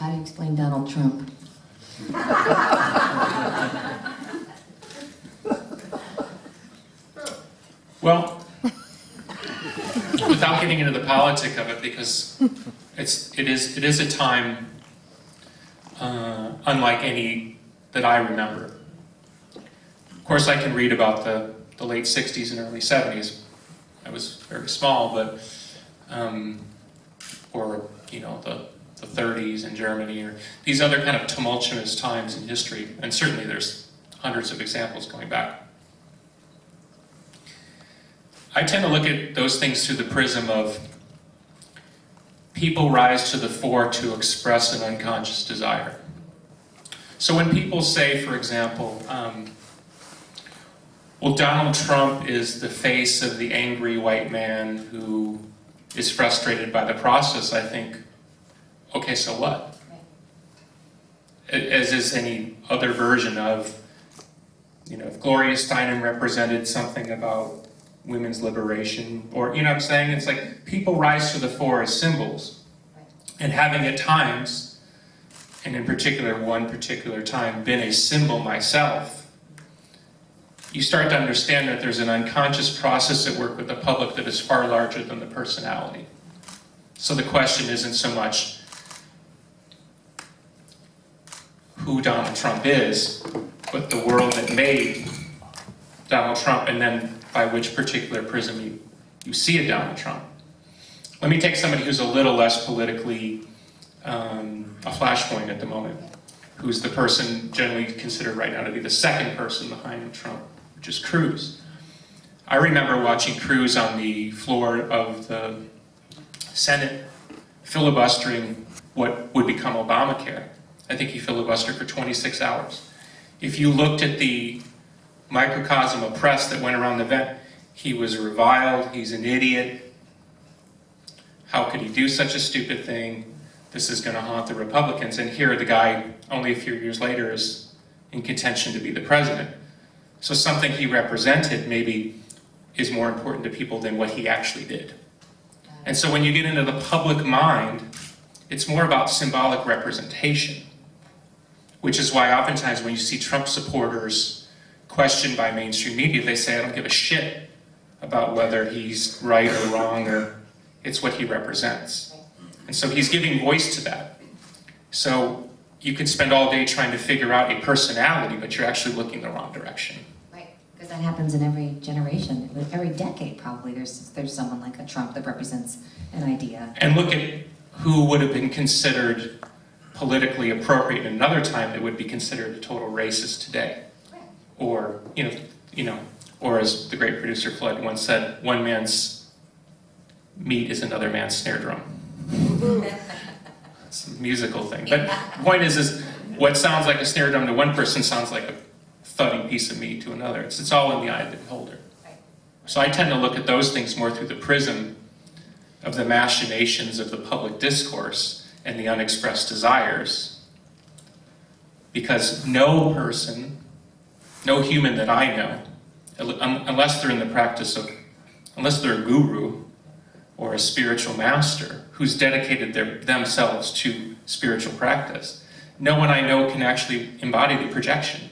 how do you explain Donald Trump? Well, without getting into the politics of it, because it is a time unlike any that I remember. Of course, I can read about the late 60s and early 70s. I was very small, but or the 30s in Germany, or these other kind of tumultuous times in history, and certainly there's hundreds of examples going back. I tend to look at those things through the prism of people rise to the fore to express an unconscious desire. So when people say, for example, well, Donald Trump is the face of the angry white man who is frustrated by the process, I think, okay, so what? As is any other version of, if Gloria Steinem represented something about women's liberation, or, what I'm saying? It's like people rise to the fore as symbols. And having at times, and in particular one particular time, been a symbol myself, you start to understand that there's an unconscious process at work with the public that is far larger than the personality. So the question isn't so much who Donald Trump is, but the world that made Donald Trump, and then by which particular prism you see a Donald Trump. Let me take somebody who's a little less politically a flashpoint at the moment, who's the person generally considered right now to be the second person behind Trump, which is Cruz. I remember watching Cruz on the floor of the Senate filibustering what would become Obamacare. I think he filibustered for 26 hours. If you looked at the microcosm of press that went around the event, he was reviled, he's an idiot. How could he do such a stupid thing? This is going to haunt the Republicans. And here the guy, only a few years later, is in contention to be the president. So something he represented maybe is more important to people than what he actually did. And so when you get into the public mind, it's more about symbolic representation, which is why oftentimes when you see Trump supporters questioned by mainstream media, they say, I don't give a shit about whether he's right or wrong, or it's what he represents. And so he's giving voice to that. So you could spend all day trying to figure out a personality, but you're actually looking the wrong direction. Right, because that happens in every generation, every decade probably. There's someone like a Trump that represents an idea. And look at who would have been considered politically appropriate in another time that would be considered a total racist today. Right. Or, or as the great producer Flood once said, one man's meat is another man's snare drum. It's a musical thing. But the point is what sounds like a snare drum to one person sounds like a thudding piece of meat to another. It's all in the eye of the beholder. So I tend to look at those things more through the prism of the machinations of the public discourse and the unexpressed desires. Because no person, no human that I know, unless they're in the practice of, unless they're a guru or a spiritual master who's dedicated themselves to spiritual practice, no one I know can actually embody the projection.